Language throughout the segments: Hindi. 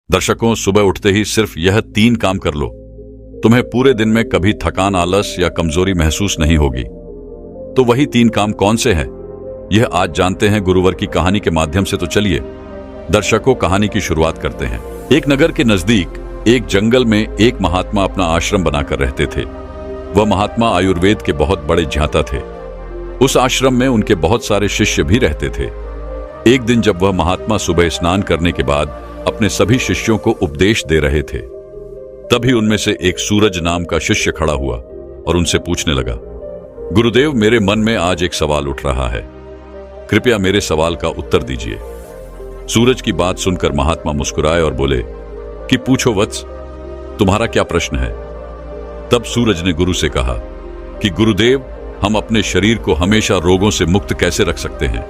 दर्शकों, सुबह उठते ही सिर्फ यह 3 काम कर लो, तुम्हें पूरे दिन में कभी थकान, आलस या कमजोरी महसूस नहीं होगी। तो वही 3 काम कौन से हैं, यह आज जानते हैं गुरुवर की कहानी के माध्यम से। तो चलिए दर्शकों, कहानी की शुरुआत करते हैं। एक नगर के नजदीक एक जंगल में एक महात्मा अपना आश्रम बनाकर रहते थे। वह महात्मा आयुर्वेद के बहुत बड़े ज्ञाता थे। उस आश्रम में उनके बहुत सारे शिष्य भी रहते थे। एक दिन जब वह महात्मा सुबह स्नान करने के बाद अपने सभी शिष्यों को उपदेश दे रहे थे, तभी उनमें से एक सूरज नाम का शिष्य खड़ा हुआ और उनसे पूछने लगा, गुरुदेव, मेरे मन में आज एक सवाल उठ रहा है, कृपया मेरे सवाल का उत्तर दीजिए। सूरज की बात सुनकर महात्मा मुस्कुराए और बोले कि पूछो वत्स, तुम्हारा क्या प्रश्न है। तब सूरज ने गुरु से कहा कि गुरुदेव, हम अपने शरीर को हमेशा रोगों से मुक्त कैसे रख सकते हैं।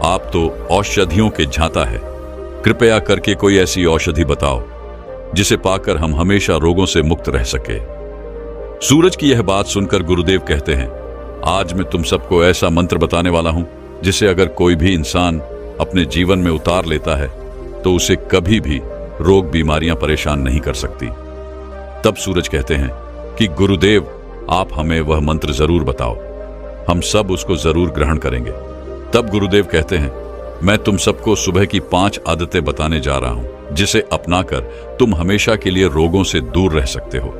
आप तो औषधियों के ज्ञाता है, कृपया करके कोई ऐसी औषधि बताओ जिसे पाकर हम हमेशा रोगों से मुक्त रह सके। सूरज की यह बात सुनकर गुरुदेव कहते हैं, आज मैं तुम सबको ऐसा मंत्र बताने वाला हूं जिसे अगर कोई भी इंसान अपने जीवन में उतार लेता है तो उसे कभी भी रोग बीमारियां परेशान नहीं कर सकती। तब सूरज कहते हैं कि गुरुदेव, आप हमें वह मंत्र जरूर बताओ, हम सब उसको जरूर ग्रहण करेंगे। तब गुरुदेव कहते हैं, मैं तुम सबको सुबह की 5 आदतें बताने जा रहा हूं जिसे अपनाकर तुम हमेशा के लिए रोगों से दूर रह सकते हो।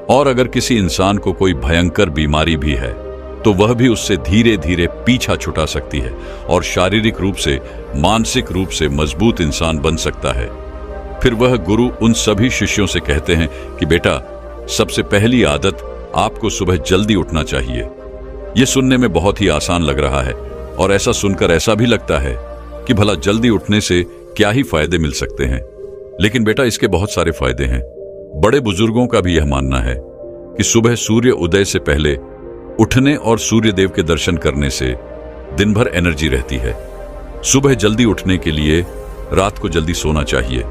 और अगर किसी इंसान को कोई भयंकर बीमारी भी है तो वह भी उससे धीरे धीरे पीछा छुटा सकती है और शारीरिक रूप से, मानसिक रूप से मजबूत इंसान बन सकता है। फिर वह गुरु उन सभी शिष्यों से कहते हैं कि बेटा, सबसे पहली आदत, आपको सुबह जल्दी उठना चाहिए। यह सुनने में बहुत ही आसान लग रहा है और ऐसा सुनकर ऐसा भी लगता है कि भला जल्दी उठने से क्या ही फायदे मिल सकते हैं। लेकिन बेटा, इसके बहुत सारे फायदे हैं। बड़े बुजुर्गों का भी यह मानना है कि सुबह सूर्य उदय से पहले उठने और सूर्य देव के दर्शन करने से दिन भर एनर्जी रहती है। सुबह जल्दी उठने के लिए रात को जल्दी सोना चाहिए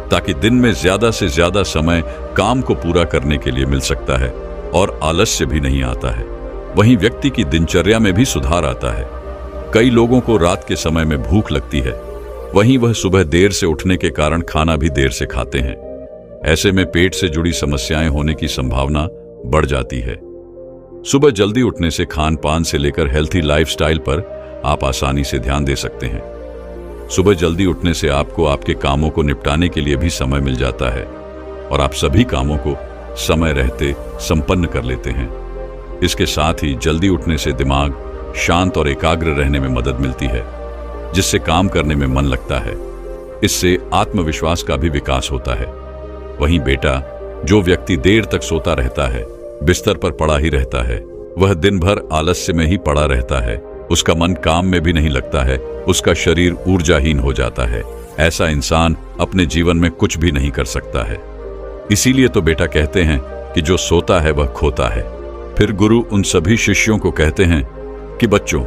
ताकि दिन में ज्यादा से ज्यादा समय काम को पूरा करने के लिए मिल सकता है और आलस्य भी नहीं आता है। वहीं व्यक्ति की दिनचर्या में भी सुधार आता है। कई लोगों को रात के समय में भूख लगती है, वहीं वह सुबह देर से उठने के कारण खाना भी देर से खाते हैं। ऐसे में पेट से जुड़ी समस्याएं होने की संभावना बढ़ जाती है। सुबह जल्दी उठने से खान पान से लेकर हेल्थी लाइफस्टाइल पर आप आसानी से ध्यान दे सकते हैं। सुबह जल्दी उठने से आपको आपके कामों को निपटाने के लिए भी समय मिल जाता है और आप सभी कामों को समय रहते संपन्न कर लेते हैं। इसके साथ ही जल्दी उठने से दिमाग शांत और एकाग्र रहने में मदद मिलती है, जिससे काम करने में मन लगता है। इससे आत्मविश्वास का भी विकास होता है। वहीं बेटा, जो व्यक्ति देर तक सोता रहता है, बिस्तर पर पड़ा ही रहता है, वह दिन भर आलस्य में ही पड़ा रहता है, उसका मन काम में भी नहीं लगता है, उसका शरीर ऊर्जाहीन हो जाता है। ऐसा इंसान अपने जीवन में कुछ भी नहीं कर सकता है। इसीलिए तो बेटा कहते हैं कि जो सोता है वह खोता है। फिर गुरु उन सभी शिष्यों को कहते हैं कि बच्चों,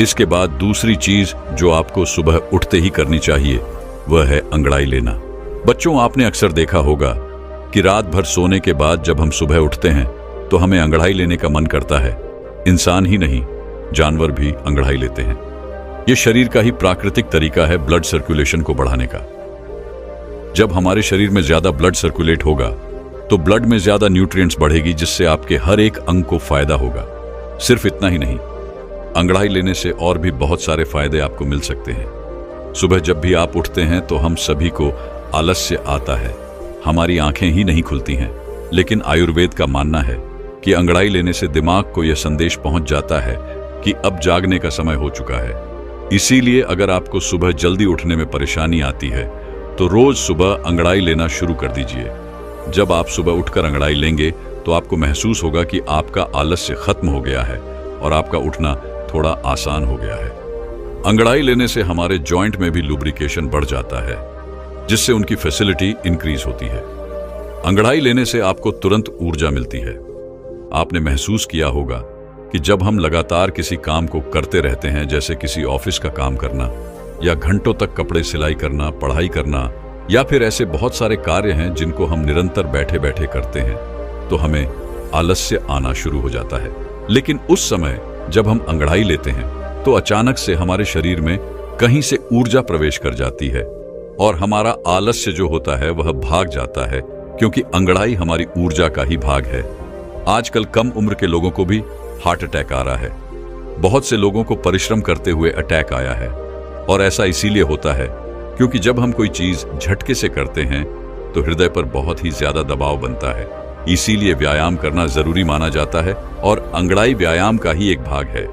इसके बाद दूसरी चीज जो आपको सुबह उठते ही करनी चाहिए वह है अंगड़ाई लेना। बच्चों, आपने अक्सर देखा होगा कि रात भर सोने के बाद जब हम सुबह उठते हैं तो हमें अंगड़ाई लेने का मन करता है। इंसान ही नहीं, जानवर भी अंगड़ाई लेते हैं। यह शरीर का ही प्राकृतिक तरीका है ब्लड सर्कुलेशन को बढ़ाने का। जब हमारे शरीर में ज्यादा ब्लड सर्कुलेट होगा तो ब्लड में ज्यादा न्यूट्रिएंट्स बढ़ेगी, जिससे आपके हर एक अंग को फायदा होगा। सिर्फ इतना ही नहीं, अंगड़ाई लेने से और भी बहुत सारे फायदे आपको मिल सकते हैं। सुबह जब भी आप उठते हैं तो हम सभी को आलस्य आता है, हमारी आंखें ही नहीं खुलती हैं। लेकिन आयुर्वेद का मानना है कि अंगड़ाई लेने से दिमाग को यह संदेश पहुंच जाता है कि अब जागने का समय हो चुका है। इसीलिए अगर आपको सुबह जल्दी उठने में परेशानी आती है तो रोज सुबह अंगड़ाई लेना शुरू कर दीजिए। जब आप सुबह उठकर अंगड़ाई लेंगे तो आपको महसूस होगा कि आपका आलस्य खत्म हो गया है और आपका उठना थोड़ा आसान हो गया है। अंगड़ाई लेने से हमारे जॉइंट में भी लुब्रिकेशन बढ़ जाता है, जिससे उनकी फैसिलिटी इंक्रीज होती है। अंगड़ाई लेने से आपको तुरंत ऊर्जा मिलती है। आपने महसूस किया होगा कि जब हम लगातार किसी काम को करते रहते हैं, जैसे किसी ऑफिस का काम करना या घंटों तक कपड़े सिलाई करना, पढ़ाई करना, या फिर ऐसे बहुत सारे कार्य हैं जिनको हम निरंतर बैठे बैठे करते हैं, तो हमें आलस्य आना शुरू हो जाता है। लेकिन उस समय जब हम अंगड़ाई लेते हैं तो अचानक से हमारे शरीर में कहीं से ऊर्जा प्रवेश कर जाती है और हमारा आलस्य जो होता है वह भाग जाता है, क्योंकि अंगड़ाई हमारी ऊर्जा का ही भाग है। आजकल कम उम्र के लोगों को भी हार्ट अटैक आ रहा है। बहुत से लोगों को परिश्रम करते हुए अटैक आया है, और ऐसा इसीलिए होता है क्योंकि जब हम कोई चीज झटके से करते हैं तो हृदय पर बहुत ही ज्यादा दबाव बनता है। इसीलिए व्यायाम करना जरूरी माना जाता है, और अंगड़ाई व्यायाम का ही एक भाग है।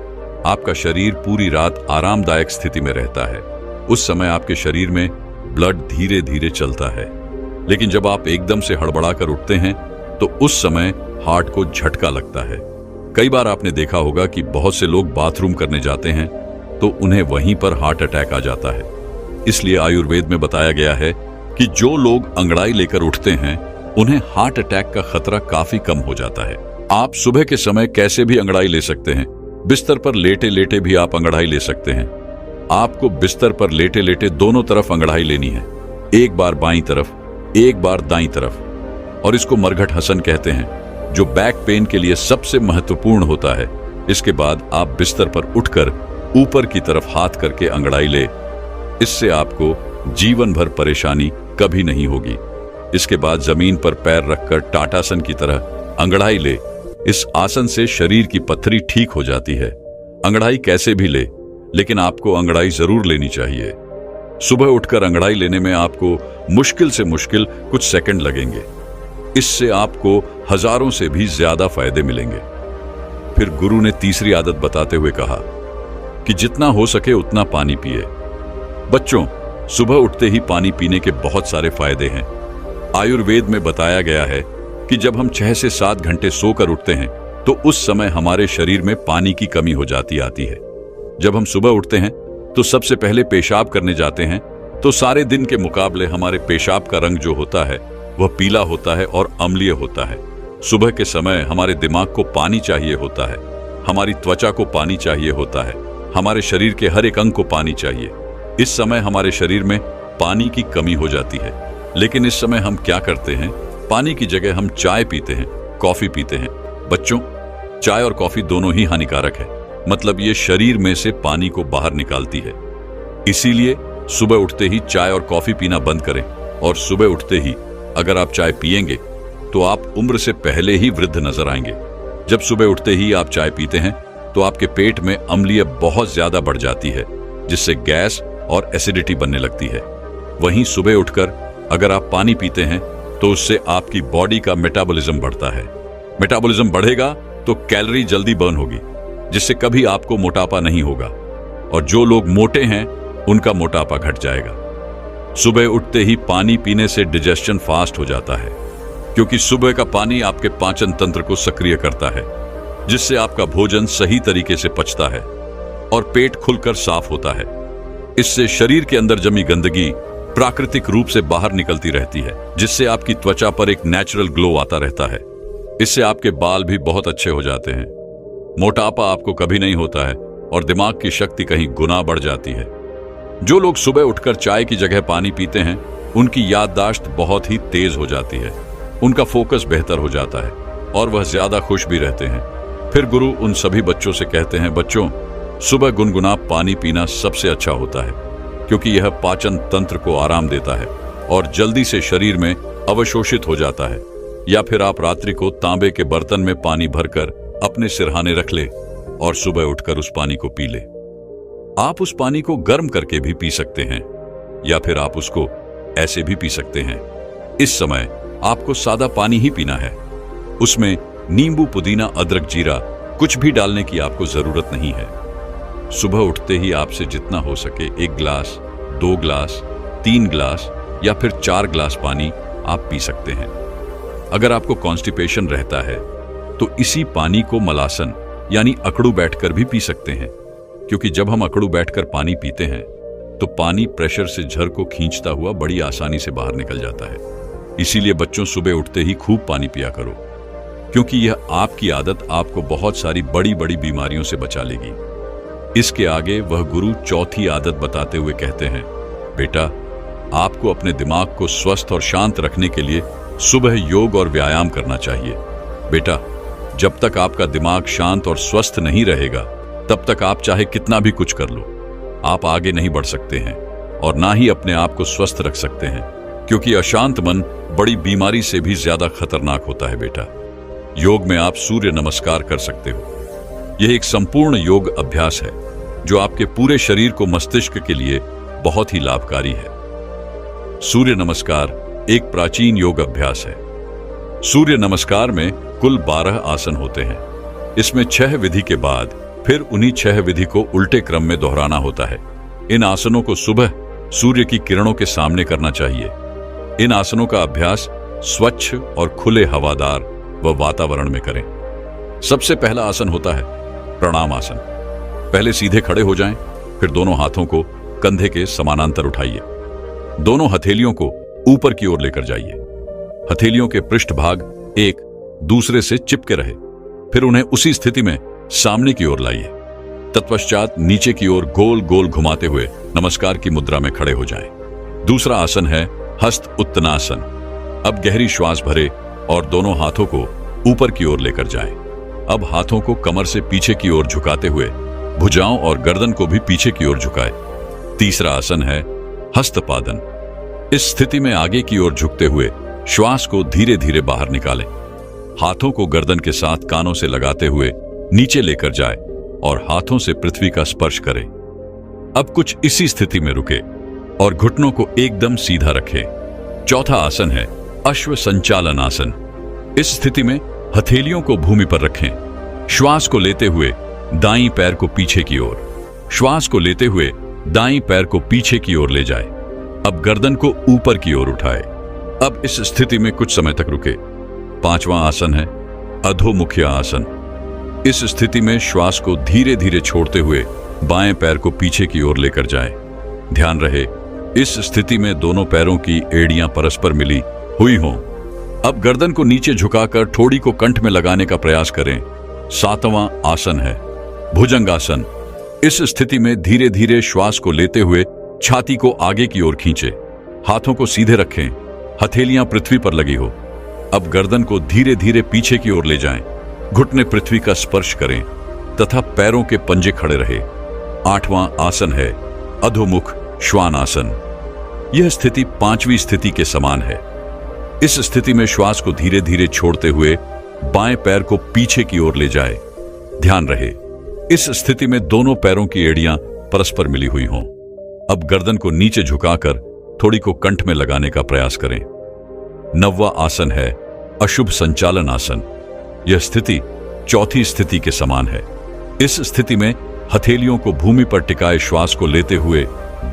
आपका शरीर पूरी रात आरामदायक स्थिति में रहता है। उस समय आपके शरीर में ब्लड धीरे धीरे चलता है, लेकिन जब आप एकदम से हड़बड़ाकर उठते हैं तो उस समय हार्ट को झटका लगता है। कई बार आपने देखा होगा कि बहुत से लोग बाथरूम करने जाते हैं तो उन्हें वहीं पर हार्ट अटैक आ जाता है। इसलिए आयुर्वेद में बताया गया है कि जो लोग अंगड़ाई लेकर उठते हैं उन्हें हार्ट अटैक का खतरा काफी कम हो जाता है। आप सुबह के समय कैसे भी अंगड़ाई ले सकते हैं। बिस्तर पर लेटे लेटे भी आप अंगड़ाई ले सकते हैं। आपको बिस्तर पर लेटे लेटे दोनों तरफ अंगड़ाई लेनी है, एक बार बाईं तरफ, एक बार दाईं तरफ, और इसको मरघट हसन कहते हैं, जो बैक पेन के लिए सबसे महत्वपूर्ण होता है। इसके बाद आप बिस्तर पर उठकर ऊपर की तरफ हाथ करके अंगड़ाई ले। इससे आपको जीवन भर परेशानी कभी नहीं होगी। इसके बाद जमीन पर पैर रखकर टाटासन की तरह अंगड़ाई ले। इस आसन से शरीर की पथरी ठीक हो जाती है। अंगड़ाई कैसे भी ले, लेकिन आपको अंगड़ाई जरूर लेनी चाहिए। सुबह उठकर अंगड़ाई लेने में आपको मुश्किल से मुश्किल कुछ सेकंड लगेंगे। इससे आपको हजारों से भी ज्यादा फायदे मिलेंगे। फिर गुरु ने तीसरी आदत बताते हुए कहा कि जितना हो सके उतना पानी पिए। बच्चों, सुबह उठते ही पानी पीने के बहुत सारे फायदे हैं। आयुर्वेद में बताया गया है कि जब हम 6 से 7 घंटे सोकर उठते हैं तो उस समय हमारे शरीर में पानी की कमी हो जाती आती है। जब हम सुबह उठते हैं तो सबसे पहले पेशाब करने जाते हैं तो सारे दिन के मुकाबले हमारे पेशाब का रंग जो होता है वह पीला होता है और अम्लीय होता है। सुबह के समय हमारे दिमाग को पानी चाहिए होता है, हमारी त्वचा को पानी चाहिए होता है, हमारे शरीर के हर एक अंग को पानी चाहिए। इस समय हमारे शरीर में पानी की कमी हो जाती है। लेकिन इस समय हम क्या करते हैं? पानी की जगह हम चाय पीते हैं, कॉफी पीते हैं। बच्चों, चाय और कॉफी दोनों ही हानिकारक है। मतलब ये शरीर में से पानी को बाहर निकालती है। इसीलिए सुबह उठते ही चाय और कॉफी पीना बंद करें। और सुबह उठते ही अगर आप चाय पिएंगे तो आप उम्र से पहले ही वृद्ध नजर आएंगे। जब सुबह उठते ही आप चाय पीते हैं तो आपके पेट में अम्लीय बहुत ज्यादा बढ़ जाती है, जिससे गैस और एसिडिटी बनने लगती है। वहीं सुबह उठकर अगर आप पानी पीते हैं तो उससे आपकी बॉडी का मेटाबॉलिज्म बढ़ता है। मेटाबॉलिज्म बढ़ेगा तो कैलोरी जल्दी बर्न होगी, जिससे कभी आपको मोटापा नहीं होगा। और जो लोग मोटे हैं उनका मोटापा घट जाएगा। सुबह उठते ही पानी पीने से डिजेस्शन फास्ट हो जाता है, क्योंकि सुबह का पानी आपके पाचन तंत्र को सक्रिय करता है, जिससे आपका भोजन सही तरीके से पचता है और पेट खुलकर साफ होता है। इससे शरीर के अंदर जमी गंदगी प्राकृतिक रूप से बाहर निकलती रहती है, जिससे आपकी त्वचा पर एक नेचुरल ग्लो आता रहता है। इससे आपके बाल भी बहुत अच्छे हो जाते हैं। मोटापा आपको कभी नहीं होता है और दिमाग की शक्ति कहीं गुना बढ़ जाती है। जो लोग सुबह उठकर चाय की जगह पानी पीते हैं उनकी याददाश्त बहुत ही तेज हो जाती है, उनका फोकस बेहतर हो जाता है और वह ज्यादा खुश भी रहते हैं। फिर गुरु उन सभी बच्चों से कहते हैं, बच्चों, सुबह गुनगुना पानी पीना सबसे अच्छा होता है, क्योंकि यह पाचन तंत्र को आराम देता है और जल्दी से शरीर में अवशोषित हो जाता है। या फिर आप रात्रि को तांबे के बर्तन में पानी भरकर अपने सिरहाने रख ले और सुबह उठकर उस पानी को पी ले। आप उस पानी को गर्म करके भी पी सकते हैं या फिर आप उसको ऐसे भी पी सकते हैं। इस समय आपको सादा पानी ही पीना है। उसमें नींबू, पुदीना, अदरक, जीरा कुछ भी डालने की आपको जरूरत नहीं है। सुबह उठते ही आपसे जितना हो सके 1 गिलास, 2 गिलास, 3 गिलास या फिर 4 गिलास पानी आप पी सकते हैं। अगर आपको कॉन्स्टिपेशन रहता है तो इसी पानी को मलासन यानी अकड़ू बैठकर भी पी सकते हैं, क्योंकि जब हम अकड़ू बैठकर पानी पीते हैं तो पानी प्रेशर से झर को खींचता हुआ बड़ी आसानी से बाहर निकल जाता है। इसीलिए बच्चों, सुबह उठते ही खूब पानी पिया करो, क्योंकि यह आपकी आदत आपको बहुत सारी बड़ी बड़ी बीमारियों से बचा लेगी। इसके आगे वह गुरु चौथी आदत बताते हुए कहते हैं, बेटा, आपको अपने दिमाग को स्वस्थ और शांत रखने के लिए सुबह योग और व्यायाम करना चाहिए। बेटा, जब तक आपका दिमाग शांत और स्वस्थ नहीं रहेगा तब तक आप चाहे कितना भी कुछ कर लो, आप आगे नहीं बढ़ सकते हैं और ना ही अपने आप को स्वस्थ रख सकते हैं, क्योंकि अशांत मन बड़ी बीमारी से भी ज्यादा खतरनाक होता है बेटा। योग में आप सूर्य नमस्कार कर सकते हो। यह एक संपूर्ण योग अभ्यास है जो आपके पूरे शरीर को मस्तिष्क के लिए बहुत ही लाभकारी है। सूर्य नमस्कार एक प्राचीन योग अभ्यास है। सूर्य नमस्कार में कुल 12 आसन होते हैं। इसमें 6 विधि के बाद फिर उन्हीं 6 विधि को उल्टे क्रम में दोहराना होता है। इन आसनों को सुबह सूर्य की किरणों के सामने करना चाहिए। इन आसनों का अभ्यास स्वच्छ और खुले हवादार व वातावरण में करें। सबसे पहला आसन होता है प्रणाम आसन। पहले सीधे खड़े हो जाएं, फिर दोनों हाथों को कंधे के समानांतर उठाइए। दोनों हथेलियों को ऊपर की ओर लेकर जाइए। हथेलियों के पृष्ठभाग एक दूसरे से चिपके रहे, फिर उन्हें उसी स्थिति में सामने की ओर लाइए। तत्पश्चात नीचे की ओर गोल गोल घुमाते हुए नमस्कार की मुद्रा में खड़े हो जाएं। दूसरा आसन है हस्त उत्तनासन। अब गहरी श्वास भरे और दोनों हाथों को ऊपर की ओर लेकर जाएं। अब हाथों को कमर से पीछे की ओर झुकाते हुए भुजाओं और गर्दन को भी पीछे की ओर झुकाएं। तीसरा आसन है हस्तपादन। इस स्थिति में आगे की ओर झुकते हुए श्वास को धीरे धीरे बाहर निकालें। हाथों को गर्दन के साथ कानों से लगाते हुए नीचे लेकर जाए और हाथों से पृथ्वी का स्पर्श करें। अब कुछ इसी स्थिति में रुके और घुटनों को एकदम सीधा रखें। चौथा आसन है अश्व संचालन आसन। इस स्थिति में हथेलियों को भूमि पर रखें। श्वास को लेते हुए दाईं पैर को पीछे की ओर, श्वास को लेते हुए दाईं पैर को पीछे की ओर ले जाए। अब गर्दन को ऊपर की ओर उठाए। अब इस स्थिति में कुछ समय तक रुके। पांचवा आसन है अधोमुखी आसन। इस स्थिति में श्वास को धीरे धीरे छोड़ते हुए बाएं पैर को पीछे की ओर लेकर जाएं। ध्यान रहे इस स्थिति में दोनों पैरों की एड़ियां परस्पर मिली हुई हों। अब गर्दन को नीचे झुकाकर ठोड़ी को कंठ में लगाने का प्रयास करें। सातवां आसन है भुजंगासन। इस स्थिति में धीरे धीरे श्वास को लेते हुए छाती को आगे की ओर खींचे। हाथों को सीधे रखें, हथेलियां पृथ्वी पर लगी हो। अब गर्दन को धीरे धीरे पीछे की ओर ले जाएं। घुटने पृथ्वी का स्पर्श करें तथा पैरों के पंजे खड़े रहे। आठवां आसन है अधोमुख श्वान आसन। यह स्थिति 5वीं स्थिति के समान है। इस स्थिति में श्वास को धीरे धीरे छोड़ते हुए बाएं पैर को पीछे की ओर ले जाए। ध्यान रहे इस स्थिति में दोनों पैरों की एड़ियां परस्पर मिली हुई हों। अब गर्दन को नीचे झुकाकर थोड़ी को कंठ में लगाने का प्रयास करें। 9वां आसन है अशुभ संचालन आसन। यह स्थिति 4थी स्थिति के समान है। इस स्थिति में हथेलियों को भूमि पर टिकाए श्वास को लेते हुए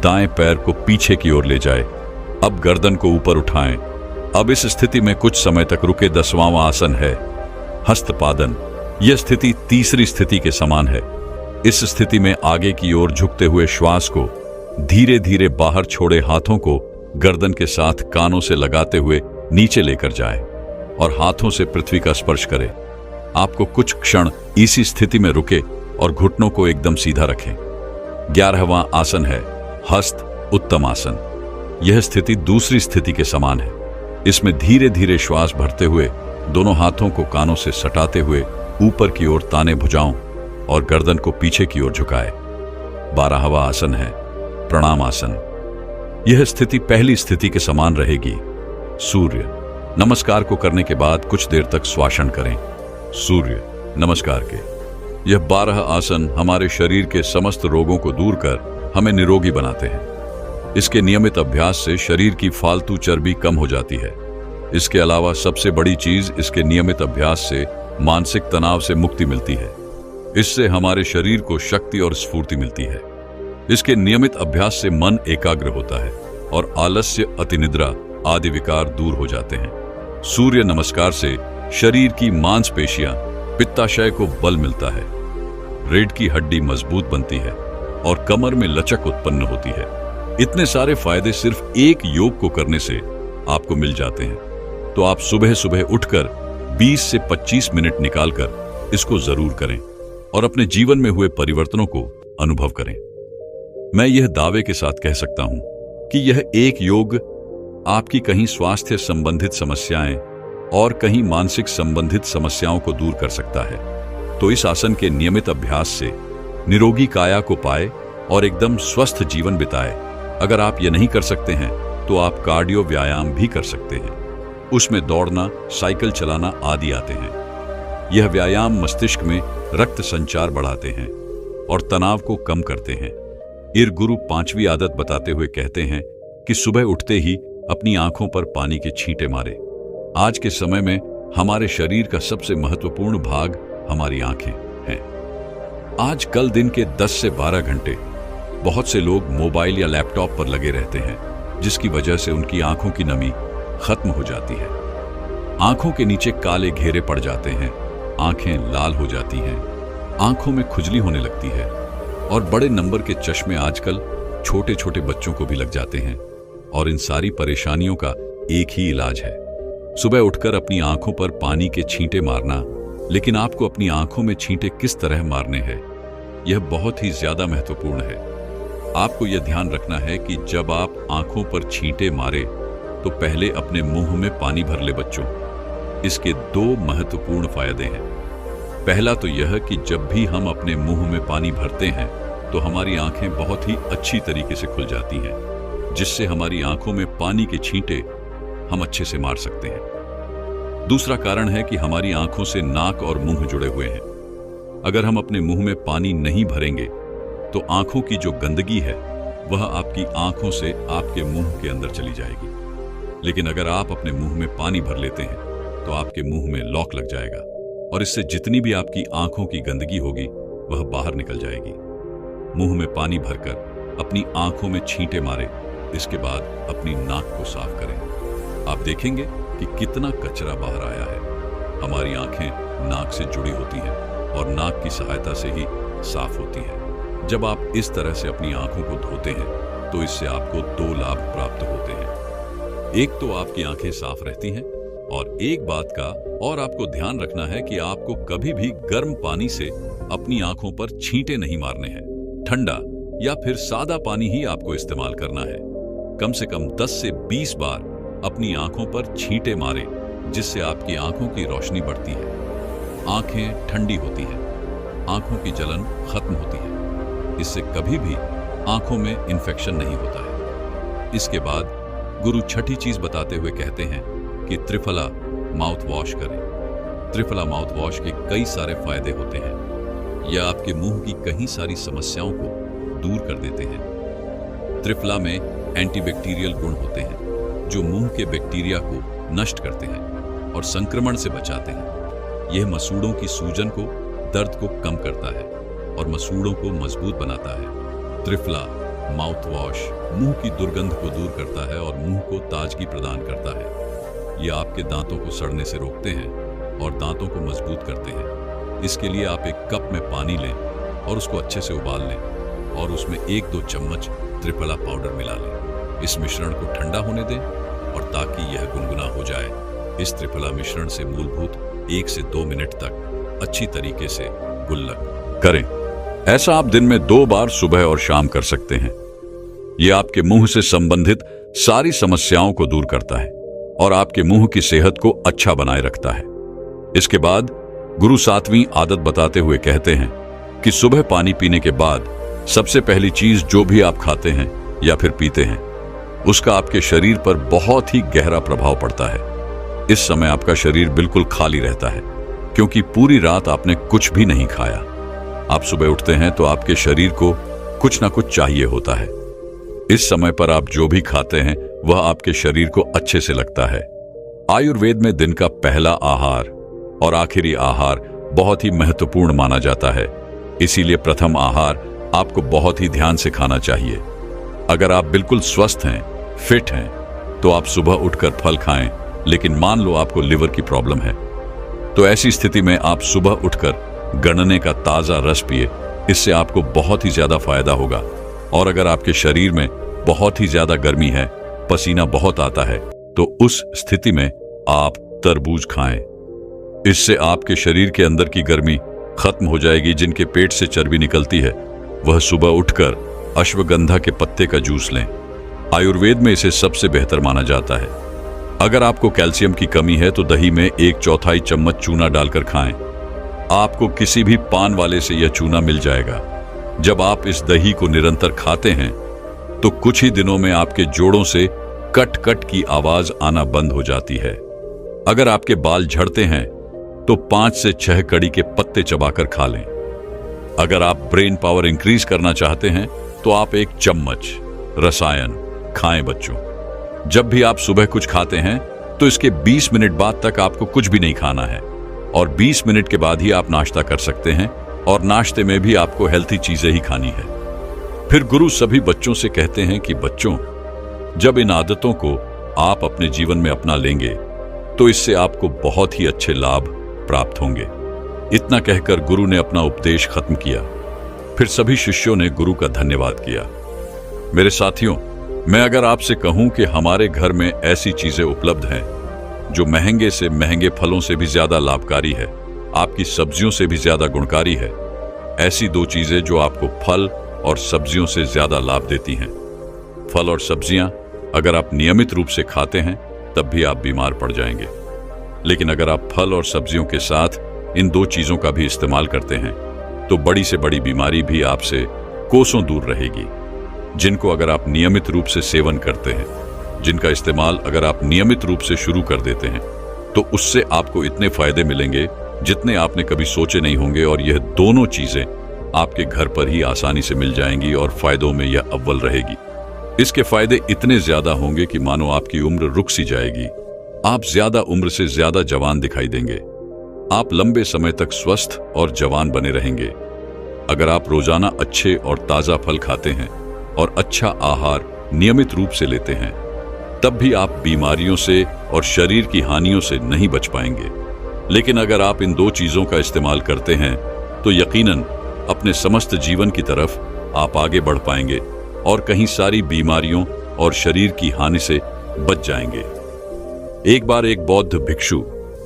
दाएं पैर को पीछे की ओर ले जाए। अब गर्दन को ऊपर उठाएं। अब इस स्थिति में कुछ समय तक रुके। 10वां आसन है हस्तपादन। यह स्थिति 3री स्थिति के समान है। इस स्थिति में आगे की ओर झुकते हुए श्वास को धीरे धीरे बाहर छोड़े, हाथों को गर्दन के साथ कानों से लगाते हुए नीचे लेकर जाए और हाथों से पृथ्वी का स्पर्श करें। आपको कुछ क्षण इसी स्थिति में रुके और घुटनों को एकदम सीधा रखें। 11वां आसन है हस्त उत्तम आसन। यह स्थिति 2री स्थिति के समान है। इसमें धीरे धीरे श्वास भरते हुए दोनों हाथों को कानों से सटाते हुए ऊपर की ओर ताने भुजाओं और गर्दन को पीछे की ओर झुकाए। 12वां आसन है प्रणाम आसन। यह स्थिति पहली स्थिति के समान रहेगी। सूर्य नमस्कार को करने के बाद कुछ देर तक श्वासन करें। सूर्य नमस्कार के यह 12 आसन हमारे शरीर के समस्त रोगों को दूर कर हमें निरोगी बनाते हैं। इसके नियमित अभ्यास से शरीर की फालतू चर्बी कम हो जाती है। इसके अलावा सबसे बड़ी चीज इसके नियमित अभ्यास से मानसिक तनाव से मुक्ति मिलती है। इससे हमारे शरीर को शक्ति और स्फूर्ति मिलती है। इसके नियमित अभ्यास से मन एकाग्र होता है और आलस्य, अतिनिद्रा आदि विकार दूर हो जाते हैं। सूर्य नमस्कार से शरीर की मांसपेशियां, पित्ताशय को बल मिलता है, रीढ़ की हड्डी मजबूत बनती है और कमर में लचक उत्पन्न होती है। इतने सारे फायदे सिर्फ एक योग को करने से आपको मिल जाते हैं। तो आप सुबह सुबह उठकर 20 से 25 मिनट निकालकर इसको जरूर करें और अपने जीवन में हुए परिवर्तनों को अनुभव करें। मैं यह दावे के साथ कह सकता हूं कि यह एक योग आपकी कहीं स्वास्थ्य संबंधित समस्याएं और कहीं मानसिक संबंधित समस्याओं को दूर कर सकता है। तो इस आसन के नियमित अभ्यास से निरोगी काया को पाए और एकदम स्वस्थ जीवन बिताए। अगर आप ये नहीं कर सकते हैं तो आप कार्डियो व्यायाम भी कर सकते हैं। उसमें दौड़ना, साइकिल चलाना आदि आते हैं। यह व्यायाम मस्तिष्क में रक्त संचार बढ़ाते हैं और तनाव को कम करते हैं। इर गुरु 5वीं आदत बताते हुए कहते हैं कि सुबह उठते ही अपनी आंखों पर पानी के छींटे मारे। आज के समय में हमारे शरीर का सबसे महत्वपूर्ण भाग हमारी आंखें हैं। आज कल दिन के 10 से 12 घंटे बहुत से लोग मोबाइल या लैपटॉप पर लगे रहते हैं, जिसकी वजह से उनकी आंखों की नमी खत्म हो जाती है। आंखों के नीचे काले घेरे पड़ जाते हैं, आंखें लाल हो जाती हैं, आंखों में खुजली होने लगती है और बड़े नंबर के चश्मे आजकल छोटे छोटे बच्चों को भी लग जाते हैं। और इन सारी परेशानियों का एक ही इलाज है, सुबह उठकर अपनी आंखों पर पानी के छींटे मारना। लेकिन आपको अपनी आंखों में छींटे किस तरह मारने हैं, यह बहुत ही ज्यादा महत्वपूर्ण है। आपको यह ध्यान रखना है कि जब आप आंखों पर छींटे मारे तो पहले अपने मुंह में पानी भर ले बच्चों। इसके 2 महत्वपूर्ण फायदे हैं। पहला तो यह कि जब भी हम अपने मुंह में पानी भरते हैं तो हमारी आंखें बहुत ही अच्छी तरीके से खुल जाती हैं, जिससे हमारी आंखों में पानी के छींटे हम अच्छे से मार सकते हैं। दूसरा कारण है कि हमारी आंखों से नाक और मुंह जुड़े हुए हैं। अगर हम अपने मुंह में पानी नहीं भरेंगे तो आंखों की जो गंदगी है वह आपकी आंखों से आपके मुंह के अंदर चली जाएगी। लेकिन अगर आप अपने मुंह में पानी भर लेते हैं तो आपके मुंह में लॉक लग जाएगा और इससे जितनी भी आपकी आंखों की गंदगी होगी वह बाहर निकल जाएगी। मुंह में पानी भरकर अपनी आंखों में छींटे मारे, इसके बाद अपनी नाक को साफ करें। आप देखेंगे कि कितना कचरा बाहर आया है। हमारी आंखें नाक से जुड़ी होती हैं और नाक की सहायता से ही साफ होती हैं। जब आप इस तरह से अपनी आंखों को धोते हैं तो इससे आपको 2 लाभ प्राप्त होते हैं। एक तो आपकी आंखें साफ रहती हैं और एक बात का और आपको ध्यान रखना है कि आपको कभी भी गर्म पानी से अपनी आंखों पर छींटे नहीं मारने हैं। ठंडा या फिर सादा पानी ही आपको इस्तेमाल करना है। कम से कम 10 से 20 बार अपनी आंखों पर छींटे मारें, जिससे आपकी आंखों की रोशनी बढ़ती है, आंखें ठंडी होती हैं, आंखों की जलन खत्म होती है। इससे कभी भी आंखों में इन्फेक्शन नहीं होता है। इसके बाद गुरु 6ठी चीज बताते हुए कहते हैं कि त्रिफला माउथ वॉश करें। त्रिफला माउथ वॉश के कई सारे फायदे होते हैं। यह आपके मुंह की कई सारी समस्याओं को दूर कर देते हैं। त्रिफला में एंटीबैक्टीरियल गुण होते हैं जो मुंह के बैक्टीरिया को नष्ट करते हैं और संक्रमण से बचाते हैं। यह मसूड़ों की सूजन को, दर्द को कम करता है और मसूड़ों को मजबूत बनाता है। त्रिफला माउथ वॉश मुंह की दुर्गंध को दूर करता है और मुंह को ताजगी प्रदान करता है। यह आपके दांतों को सड़ने से रोकते हैं और दांतों को मजबूत करते हैं। इसके लिए आप एक कप में पानी लें और उसको अच्छे से उबाल लें और उसमें 1-2 चम्मच त्रिफला पाउडर मिला लें। इस मिश्रण को ठंडा होने दें और ताकि यह गुनगुना हो जाए, इस त्रिफला मिश्रण से मूलभूत 1 से 2 मिनट तक अच्छी तरीके से गुल्लक करें। ऐसा आप दिन में 2 बार सुबह और शाम कर सकते हैं। यह आपके मुंह से संबंधित सारी समस्याओं को दूर करता है और आपके मुंह की सेहत को अच्छा बनाए रखता है। इसके बाद गुरु 7वीं आदत बताते हुए कहते हैं कि सुबह पानी पीने के बाद सबसे पहली चीज जो भी आप खाते हैं या फिर पीते हैं, उसका आपके शरीर पर बहुत ही गहरा प्रभाव पड़ता है। इस समय आपका शरीर बिल्कुल खाली रहता है क्योंकि पूरी रात आपने कुछ भी नहीं खाया। आप सुबह उठते हैं तो आपके शरीर को कुछ ना कुछ चाहिए होता है। इस समय पर आप जो भी खाते हैं वह आपके शरीर को अच्छे से लगता है। आयुर्वेद में दिन का पहला आहार और आखिरी आहार बहुत ही महत्वपूर्ण माना जाता है। इसीलिए प्रथम आहार आपको बहुत ही ध्यान से खाना चाहिए। अगर आप बिल्कुल स्वस्थ हैं, फिट हैं, तो आप सुबह उठकर फल खाएं। लेकिन मान लो आपको लिवर की प्रॉब्लम है, तो ऐसी स्थिति में आप सुबह उठकर गन्ने का ताजा रस पिए। इससे आपको बहुत ही ज्यादा फायदा होगा। और अगर आपके शरीर में बहुत ही ज्यादा गर्मी है, पसीना बहुत आता है, तो उस स्थिति में आप तरबूज खाएं। इससे आपके शरीर के अंदर की गर्मी खत्म हो जाएगी। जिनके पेट से चर्बी निकलती है वह सुबह उठकर अश्वगंधा के पत्ते का जूस लें। आयुर्वेद में इसे सबसे बेहतर माना जाता है। अगर आपको कैल्शियम की कमी है तो दही में 1/4 चम्मच चूना डालकर खाएं। आपको किसी भी पान वाले से यह चूना मिल जाएगा। जब आप इस दही को निरंतर खाते हैं तो कुछ ही दिनों में आपके जोड़ों से कट कट की आवाज आना बंद हो जाती है। अगर आपके बाल झड़ते हैं तो 5 से 6 कड़ी के पत्ते चबाकर खा लें। अगर आप ब्रेन पावर इंक्रीज करना चाहते हैं तो आप 1 चम्मच रसायन खाएं बच्चों। जब भी आप सुबह कुछ खाते हैं तो इसके 20 मिनट बाद तक आपको कुछ भी नहीं खाना है और 20 मिनट के बाद ही आप नाश्ता कर सकते हैं और नाश्ते में भी आपको हेल्थी चीजें ही खानी है। फिर गुरु सभी बच्चों से कहते हैं कि बच्चों, जब इन आदतों को आप अपने जीवन में अपना लेंगे तो इससे आपको बहुत ही अच्छे लाभ प्राप्त होंगे। इतना कहकर गुरु ने अपना उपदेश खत्म किया। फिर सभी शिष्यों ने गुरु का धन्यवाद किया। मेरे साथियों, मैं अगर आपसे कहूं कि हमारे घर में ऐसी चीजें उपलब्ध हैं जो महंगे से महंगे फलों से भी ज्यादा लाभकारी है, आपकी सब्जियों से भी ज्यादा गुणकारी है, ऐसी 2 चीजें जो आपको फल और सब्जियों से ज्यादा लाभ देती हैं। फल और सब्जियां अगर आप नियमित रूप से खाते हैं तब भी आप बीमार पड़ जाएंगे, लेकिन अगर आप फल और सब्जियों के साथ इन 2 चीजों का भी इस्तेमाल करते हैं तो बड़ी से बड़ी बीमारी भी आपसे कोसों दूर रहेगी। जिनको अगर आप नियमित रूप से सेवन करते हैं, जिनका इस्तेमाल अगर आप नियमित रूप से शुरू कर देते हैं, तो उससे आपको इतने फायदे मिलेंगे जितने आपने कभी सोचे नहीं होंगे और यह दोनों चीजें आपके घर पर ही आसानी से मिल जाएंगी और फायदों में यह अव्वल रहेगी। इसके फायदे इतने ज्यादा होंगे कि मानो आपकी उम्र रुक सी जाएगी। आप ज्यादा उम्र से ज्यादा जवान दिखाई देंगे। आप लंबे समय तक स्वस्थ और जवान बने रहेंगे। अगर आप रोजाना अच्छे और ताजा फल खाते हैं और अच्छा आहार नियमित रूप से लेते हैं, तब भी आप बीमारियों से और शरीर की हानियों से नहीं बच पाएंगे। लेकिन अगर आप इन 2 चीजों का इस्तेमाल करते हैं तो यकीनन अपने समस्त जीवन की तरफ आप आगे बढ़ पाएंगे और कहीं सारी बीमारियों और शरीर की हानि से बच जाएंगे। एक बार एक बौद्ध भिक्षु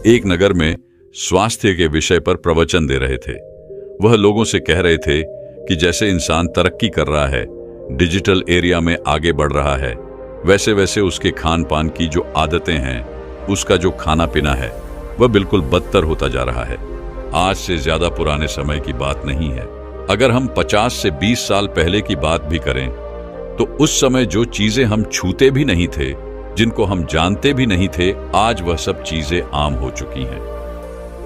एक नगर में स्वास्थ्य के विषय पर प्रवचन दे रहे थे। वह लोगों से कह रहे थे कि जैसे इंसान तरक्की कर रहा है, डिजिटल एरिया में आगे बढ़ रहा है, वैसे वैसे उसके खान पान की जो आदतें हैं, उसका जो खाना पीना है, वह बिल्कुल बदतर होता जा रहा है। आज से ज्यादा पुराने समय की बात नहीं है। अगर हम 50 से 20 साल पहले की बात भी करें तो उस समय जो चीजें हम छूते भी नहीं थे, जिनको हम जानते भी नहीं थे, आज वह सब चीजें आम हो चुकी हैं।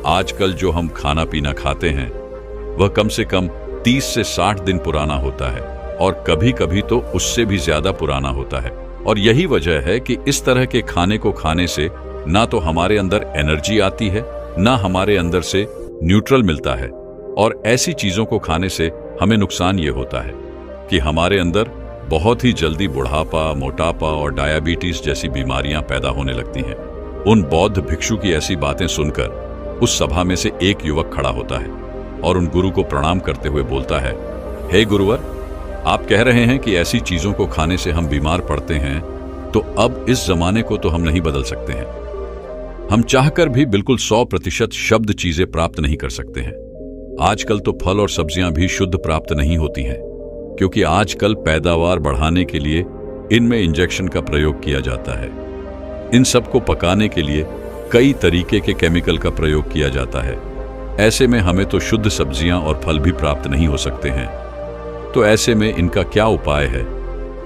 आजकल जो हम खाना पीना खाते हैं वह कम से कम 30 से 60 दिन पुराना होता है और कभी कभी तो उससे भी ज्यादा पुराना होता है। और यही वजह है कि इस तरह के खाने को खाने से ना तो हमारे अंदर एनर्जी आती है, ना हमारे अंदर से न्यूट्रल मिलता है। और ऐसी चीजों को खाने से हमें नुकसान ये होता है कि हमारे अंदर बहुत ही जल्दी बुढ़ापा, मोटापा और डायबिटीज जैसी बीमारियां पैदा होने लगती हैं। उन बौद्ध भिक्षु की ऐसी बातें सुनकर उस सभा में से एक युवक खड़ा होता है और उन गुरु को प्रणाम करते हुए बोलता है, हे गुरुवर, आप कह रहे हैं कि ऐसी चीजों को खाने से हम बीमार पड़ते हैं, तो अब इस जमाने को तो हम नहीं बदल सकते हैं। हम चाहकर भी बिल्कुल 100% शब्द चीजें प्राप्त नहीं कर सकते हैं। आजकल तो फल और सब्जियां भी शुद्ध प्राप्त नहीं होती हैं, क्योंकि आजकल पैदावार बढ़ाने के लिए इनमें इंजेक्शन का प्रयोग किया जाता है। इन सब को पकाने के लिए कई तरीके के केमिकल का प्रयोग किया जाता है। ऐसे में हमें तो शुद्ध सब्जियां और फल भी प्राप्त नहीं हो सकते हैं। तो ऐसे में इनका क्या उपाय है?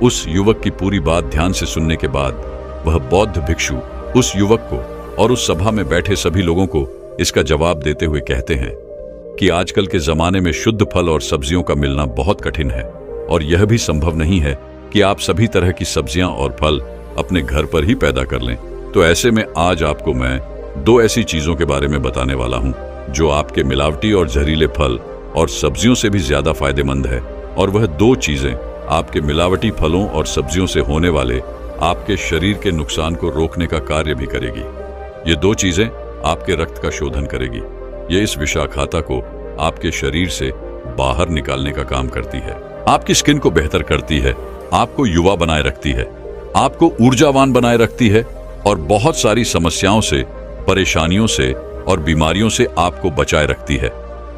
उस युवक की पूरी बात ध्यान से सुनने के बाद वह बौद्ध भिक्षु उस युवक को और उस सभा में बैठे सभी लोगों को इसका जवाब देते हुए कहते हैं कि आजकल के जमाने में शुद्ध फल और सब्जियों का मिलना बहुत कठिन है और यह भी संभव नहीं है कि आप सभी तरह की सब्जियां और फल अपने घर पर ही पैदा कर लें। तो ऐसे में आज आपको मैं 2 ऐसी चीजों के बारे में बताने वाला हूं जो आपके मिलावटी और जहरीले फल और सब्जियों से भी ज्यादा फायदेमंद है, और वह 2 चीजें आपके मिलावटी फलों और सब्जियों से होने वाले आपके शरीर के नुकसान को रोकने का कार्य भी करेगी। ये 2 चीजें आपके रक्त का शोधन करेगी। ये इस विषाखाता को आपके शरीर से बाहर निकालने का काम करती है, आपकी स्किन को बेहतर करती है, आपको युवा बनाए रखती है, आपको ऊर्जावान बनाए रखती है और बहुत सारी समस्याओं से, परेशानियों से और बीमारियों से आपको बचाए रखती है।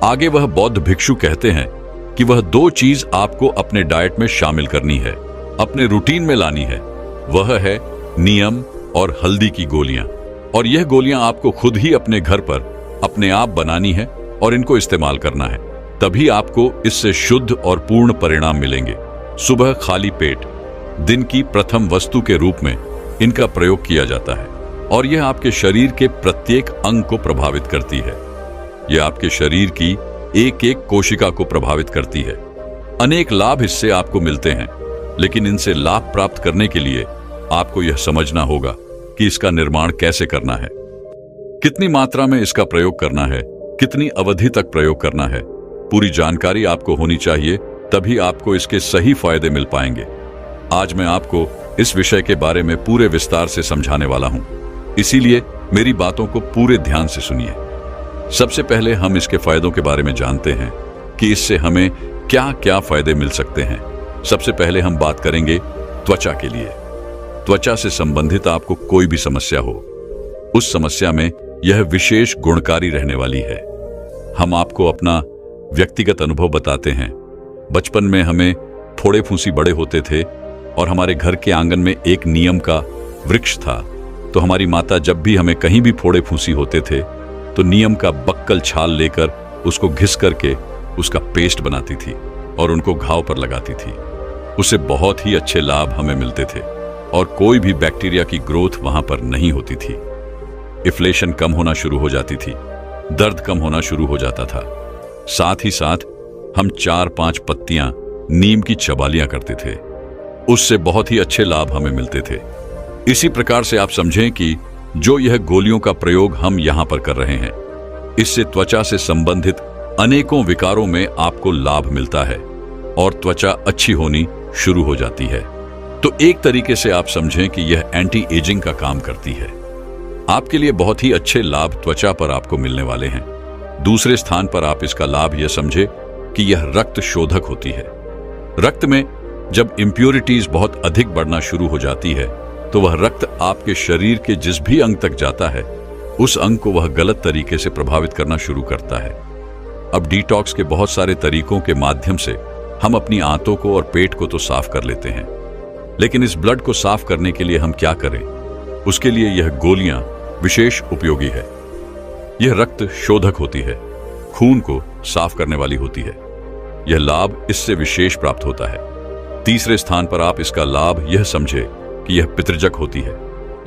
आगे वह बौद्ध भिक्षु कहते हैं कि वह 2 चीज आपको अपने डाइट में शामिल करनी है, अपने रूटीन में लानी है। वह है नियम और हल्दी की गोलियां। और यह गोलियां आपको खुद ही अपने घर पर अपने आप बनानी है और इनको इस्तेमाल करना है। तभी आपको इससे शुद्ध और पूर्ण परिणाम मिलेंगे। सुबह खाली पेट दिन की प्रथम वस्तु के रूप में इनका प्रयोग किया जाता है और यह आपके शरीर के प्रत्येक अंग को प्रभावित करती है। यह आपके शरीर की एक एक कोशिका को प्रभावित करती है। अनेक लाभ इससे आपको मिलते हैं, लेकिन इनसे लाभ प्राप्त करने के लिए आपको यह समझना होगा कि इसका निर्माण कैसे करना है, कितनी मात्रा में इसका प्रयोग करना है, कितनी अवधि तक प्रयोग करना है। पूरी जानकारी आपको होनी चाहिए, तभी आपको इसके सही फायदे मिल पाएंगे। आज मैं आपको इस विषय के बारे में पूरे विस्तार से समझाने वाला हूं, इसीलिए मेरी बातों को पूरे ध्यान से सुनिए। सबसे पहले हम इसके फायदों के बारे में जानते हैं कि इससे हमें क्या क्या फायदे मिल सकते हैं। सबसे पहले हम बात करेंगे त्वचा के लिए। त्वचा से संबंधित आपको कोई भी समस्या हो, उस समस्या में यह विशेष गुणकारी रहने वाली है। हम आपको अपना व्यक्तिगत अनुभव बताते हैं। बचपन में हमें फोड़े फूंसी बड़े होते थे और हमारे घर के आंगन में एक नीम का वृक्ष था, तो हमारी माता जब भी हमें कहीं भी फोड़े फूंसी होते थे तो नीम का बक्कल छाल लेकर उसको घिस करके उसका पेस्ट बनाती थी और उनको घाव पर लगाती थी। उससे बहुत ही अच्छे लाभ हमें मिलते थे और कोई भी बैक्टीरिया की ग्रोथ वहां पर नहीं होती थी। इन्फ्लेशन कम होना शुरू हो जाती थी, दर्द कम होना शुरू हो जाता था। साथ ही साथ हम 4-5 पत्तियां नीम की चबालियां करते थे, उससे बहुत ही अच्छे लाभ हमें मिलते थे। इसी प्रकार से आप समझें कि जो यह गोलियों का प्रयोग हम यहां पर कर रहे हैं, इससे त्वचा से संबंधित अनेकों विकारों में आपको लाभ मिलता है और त्वचा अच्छी होनी शुरू हो जाती है। तो एक तरीके से आप समझें कि यह एंटी एजिंग का काम करती है। आपके लिए बहुत ही अच्छे लाभ त्वचा पर आपको मिलने वाले हैं। दूसरे स्थान पर आप इसका लाभ यह समझे कि यह रक्त शोधक होती है। रक्त में जब इम्प्योरिटीज बहुत अधिक बढ़ना शुरू हो जाती है तो वह रक्त आपके शरीर के जिस भी अंग तक जाता है, उस अंग को वह गलत तरीके से प्रभावित करना शुरू करता है। अब डिटॉक्स के बहुत सारे तरीकों के माध्यम से हम अपनी आंतों को और पेट को तो साफ कर लेते हैं, लेकिन इस ब्लड को साफ करने के लिए हम क्या करें? उसके लिए यह गोलियां विशेष उपयोगी है। यह रक्त शोधक होती है, खून को साफ करने वाली होती है। यह लाभ इससे विशेष प्राप्त होता है। तीसरे स्थान पर आप इसका लाभ यह समझे कि यह पितृजक होती है,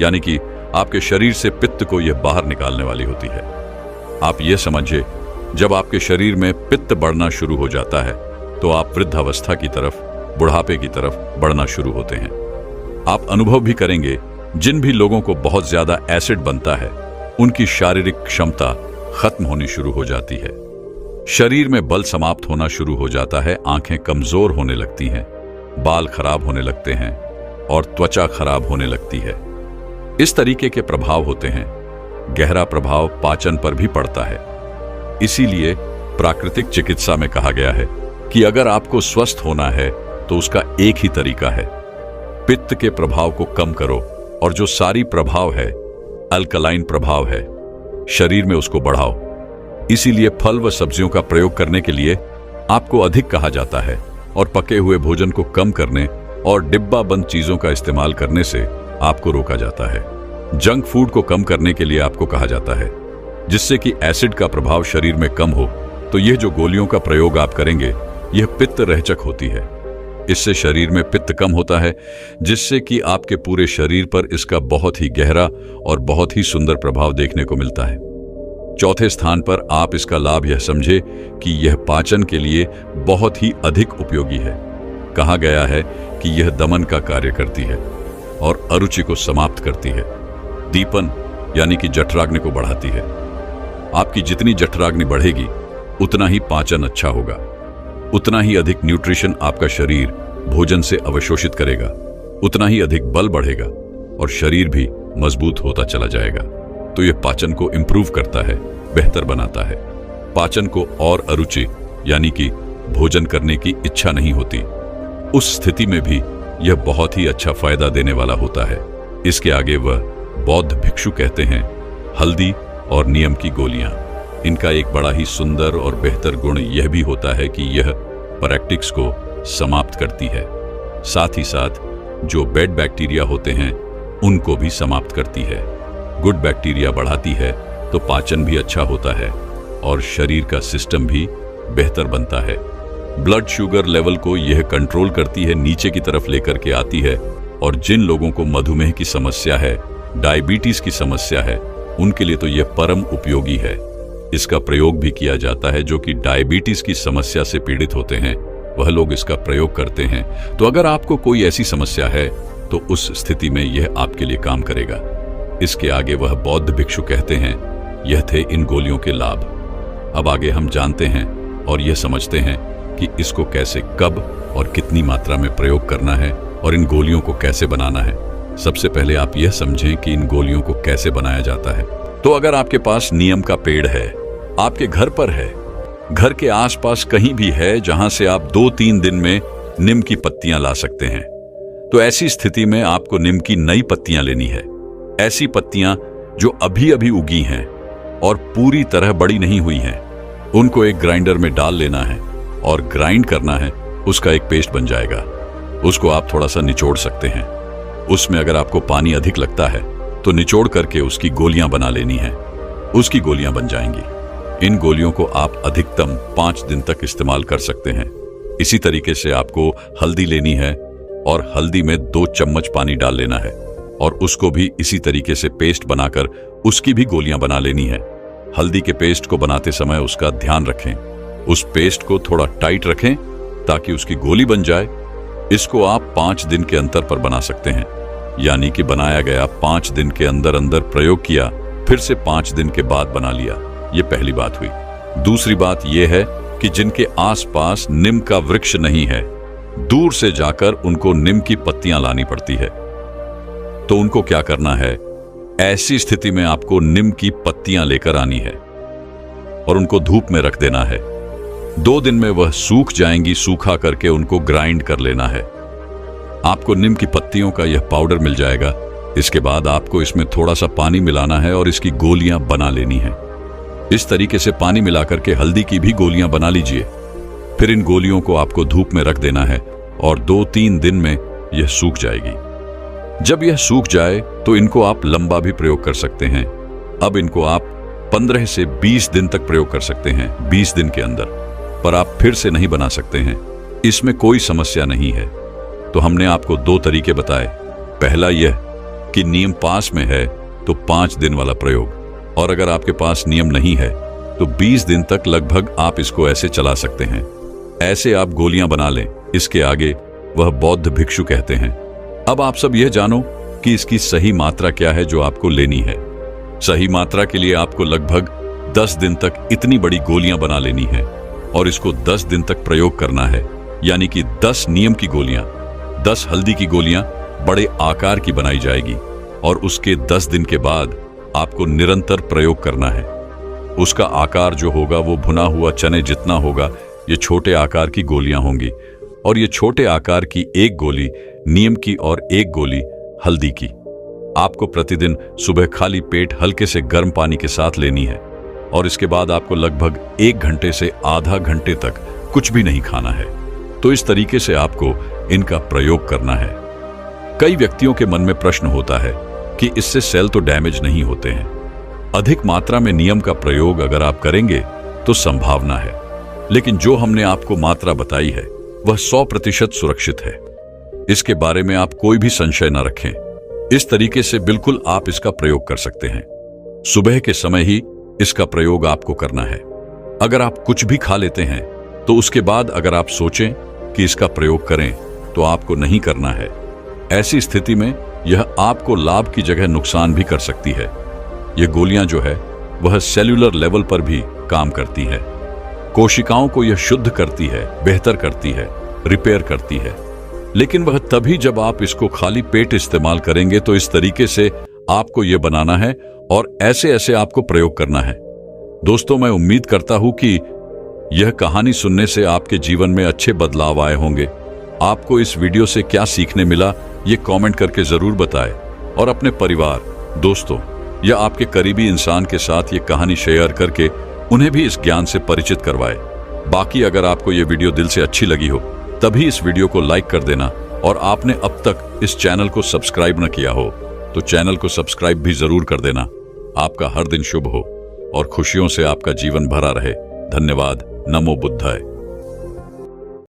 यानी कि आपके शरीर से पित्त को यह बाहर निकालने वाली होती है। आप यह समझिए, जब आपके शरीर में पित्त बढ़ना शुरू हो जाता है तो आप वृद्धावस्था की तरफ, बुढ़ापे की तरफ बढ़ना शुरू होते हैं। आप अनुभव भी करेंगे, जिन भी लोगों को बहुत ज्यादा एसिड बनता है, उनकी शारीरिक क्षमता खत्म होनी शुरू हो जाती है। शरीर में बल समाप्त होना शुरू हो जाता है, आंखें कमजोर होने लगती हैं, बाल खराब होने लगते हैं और त्वचा खराब होने लगती है। इस तरीके के प्रभाव होते हैं। गहरा प्रभाव पाचन पर भी पड़ता है। इसीलिए प्राकृतिक चिकित्सा में कहा गया है कि अगर आपको स्वस्थ होना है तो उसका एक ही तरीका है, पित्त के प्रभाव को कम करो और जो सारी प्रभाव है, अल्कलाइन प्रभाव है, शरीर में उसको बढ़ाओ। इसीलिए फल व सब्जियों का प्रयोग करने के लिए आपको अधिक कहा जाता है और पके हुए भोजन को कम करने और डिब्बा बंद चीजों का इस्तेमाल करने से आपको रोका जाता है। जंक फूड को कम करने के लिए आपको कहा जाता है, जिससे कि एसिड का प्रभाव शरीर में कम हो। तो यह जो गोलियों का प्रयोग आप करेंगे, यह पित्त रहचक होती है। इससे शरीर में पित्त कम होता है, जिससे कि आपके पूरे शरीर पर इसका बहुत ही गहरा और बहुत ही सुंदर प्रभाव देखने को मिलता है। चौथे स्थान पर आप इसका लाभ यह समझे कि यह पाचन के लिए बहुत ही अधिक उपयोगी है। कहा गया है कि यह दमन का कार्य करती है और अरुचि को समाप्त करती है। दीपन यानी कि जठराग्नि को बढ़ाती है। आपकी जितनी जठराग्नि बढ़ेगी, उतना ही पाचन अच्छा होगा, उतना ही अधिक न्यूट्रिशन आपका शरीर भोजन से अवशोषित करेगा, उतना ही अधिक बल बढ़ेगा और शरीर भी मजबूत होता चला जाएगा। तो यह पाचन को इंप्रूव करता है, बेहतर बनाता है। पाचन को और अरुचि यानी कि भोजन करने की इच्छा नहीं होती, उस स्थिति में भी यह बहुत ही अच्छा फायदा देने वाला होता है। इसके आगे वह बौद्ध भिक्षु कहते हैं, हल्दी और नीम की गोलियां। इनका एक बड़ा ही सुंदर और बेहतर गुण यह भी होता है कि यह पैरेक्टिक्स को समाप्त करती है। साथ ही साथ जो बैड बैक्टीरिया होते हैं, उनको भी समाप्त करती है। गुड बैक्टीरिया बढ़ाती है तो पाचन भी अच्छा होता है और शरीर का सिस्टम भी बेहतर बनता है। ब्लड शुगर लेवल को यह कंट्रोल करती है, नीचे की तरफ लेकर के आती है। और जिन लोगों को मधुमेह की समस्या है, डायबिटीज की समस्या है, उनके लिए तो यह परम उपयोगी है। इसका प्रयोग भी किया जाता है। जो कि डायबिटीज की समस्या से पीड़ित होते हैं वह लोग इसका प्रयोग करते हैं। तो अगर आपको कोई ऐसी समस्या है तो उस स्थिति में यह आपके लिए काम करेगा। इसके आगे वह बौद्ध भिक्षु कहते हैं, यह थे इन गोलियों के लाभ। अब आगे हम जानते हैं और यह समझते हैं कि इसको कैसे, कब और कितनी मात्रा में प्रयोग करना है और इन गोलियों को कैसे बनाना है। सबसे पहले आप यह समझें कि इन गोलियों को कैसे बनाया जाता है। तो अगर आपके पास नीम का पेड़ है, आपके घर पर है, घर के आसपास कहीं भी है जहां से आप 2-3 दिन में नीम की पत्तियां ला सकते हैं, तो ऐसी स्थिति में आपको नीम की नई पत्तियां लेनी है। ऐसी पत्तियां जो अभी अभी उगी हैं और पूरी तरह बड़ी नहीं हुई हैं, उनको एक ग्राइंडर में डाल लेना है और ग्राइंड करना है। उसका एक पेस्ट बन जाएगा। उसको आप थोड़ा सा निचोड़ सकते हैं। उसमें अगर आपको पानी अधिक लगता है तो निचोड़ करके उसकी गोलियां बना लेनी है। उसकी गोलियां बन जाएंगी। इन गोलियों को आप अधिकतम 5 दिन तक इस्तेमाल कर सकते हैं। इसी तरीके से आपको हल्दी लेनी है और हल्दी में 2 चम्मच पानी डाल लेना है और उसको भी इसी तरीके से पेस्ट बनाकर उसकी भी गोलियां बना लेनी है। हल्दी के पेस्ट को बनाते समय उसका ध्यान रखें, उस पेस्ट को थोड़ा टाइट रखें ताकि उसकी गोली बन जाए। इसको आप 5 दिन के अंतर पर बना सकते हैं, यानी कि बनाया गया 5 दिन के अंदर अंदर प्रयोग किया, फिर से 5 दिन के बाद बना लिया। ये पहली बात हुई। दूसरी बात यह है कि जिनके आसपास नीम का वृक्ष नहीं है, दूर से जाकर उनको नीम की पत्तियां लानी पड़ती है। तो उनको क्या करना है, ऐसी स्थिति में आपको नीम की पत्तियां लेकर आनी है और उनको धूप में रख देना है। 2 दिन में वह सूख जाएंगी। सूखा करके उनको ग्राइंड कर लेना है। आपको नीम की पत्तियों का यह पाउडर मिल जाएगा। इसके बाद आपको इसमें थोड़ा सा पानी मिलाना है और इसकी गोलियां बना लेनी है। इस तरीके से पानी मिलाकर के हल्दी की भी गोलियां बना लीजिए। फिर इन गोलियों को आपको धूप में रख देना है और 2-3 दिन में यह सूख जाएगी। जब यह सूख जाए तो इनको आप लंबा भी प्रयोग कर सकते हैं। अब इनको आप 15 से 20 दिन तक प्रयोग कर सकते हैं, 20 दिन के अंदर। पर आप फिर से नहीं बना सकते हैं, इसमें कोई समस्या नहीं है। तो हमने आपको 2 तरीके बताए। पहला यह कि नीम पास में है तो 5 दिन वाला प्रयोग, और अगर आपके पास नीम नहीं है तो 20 दिन तक लगभग आप इसको ऐसे चला सकते हैं। ऐसे आप गोलियां बना लें। इसके आगे वह बौद्ध भिक्षु कहते हैं, अब आप सब यह जानो कि इसकी सही मात्रा क्या है जो आपको लेनी है। सही मात्रा के लिए आपको लगभग 10 दिन तक इतनी बड़ी गोलियां बना लेनी है और इसको 10 दिन तक प्रयोग करना है। यानी कि 10 नीम की गोलियां, 10 हल्दी की गोलियां बड़े आकार की बनाई जाएगी और उसके 10 दिन के बाद आपको निरंतर प्रयोग करना है। उसका आकार जो होगा वो भुना हुआ चने जितना होगा। ये छोटे आकार की गोलियां होंगी और ये छोटे आकार की एक गोली नीम की और एक गोली हल्दी की आपको प्रतिदिन सुबह खाली पेट हल्के से गर्म पानी के साथ लेनी है और इसके बाद आपको लगभग 1 घंटे से आधा घंटे तक कुछ भी नहीं खाना है। तो इस तरीके से आपको इनका प्रयोग करना है। कई व्यक्तियों के मन में प्रश्न होता है कि इससे सेल तो डैमेज नहीं होते हैं। अधिक मात्रा में नीम का प्रयोग अगर आप करेंगे तो संभावना है, लेकिन जो हमने आपको मात्रा बताई है वह 100% सुरक्षित है। इसके बारे में आप कोई भी संशय न रखें। इस तरीके से बिल्कुल आप इसका प्रयोग कर सकते हैं। सुबह के समय ही इसका प्रयोग आपको करना है। अगर आप कुछ भी खा लेते हैं तो उसके बाद अगर आप सोचें कि इसका प्रयोग करें तो आपको नहीं करना है। ऐसी स्थिति में यह आपको लाभ की जगह नुकसान भी कर सकती है। यह गोलियां जो है वह सेल्यूलर लेवल पर भी काम करती है। कोशिकाओं को यह शुद्ध करती है, बेहतर करती है, रिपेयर करती है। लेकिन वह तभी जब आप इसको खाली पेट इस्तेमाल करेंगे। तो इस तरीके से आपको यह बनाना है और ऐसे ऐसे आपको प्रयोग करना है। दोस्तों, मैं उम्मीद करता हूं कि यह कहानी सुनने से आपके जीवन में अच्छे बदलाव आए होंगे। आपको इस वीडियो से क्या सीखने मिला ये कमेंट करके जरूर बताएं और अपने परिवार, दोस्तों या आपके करीबी इंसान के साथ ये कहानी शेयर करके उन्हें भी इस ज्ञान से परिचित करवाएं। बाकी अगर आपको ये वीडियो दिल से अच्छी लगी हो तभी इस वीडियो को लाइक कर देना और आपने अब तक इस चैनल को सब्सक्राइब न किया हो तो चैनल को सब्सक्राइब भी जरूर कर देना। आपका हर दिन शुभ हो और खुशियों से आपका जीवन भरा रहे। धन्यवाद। नमो बुद्धाय।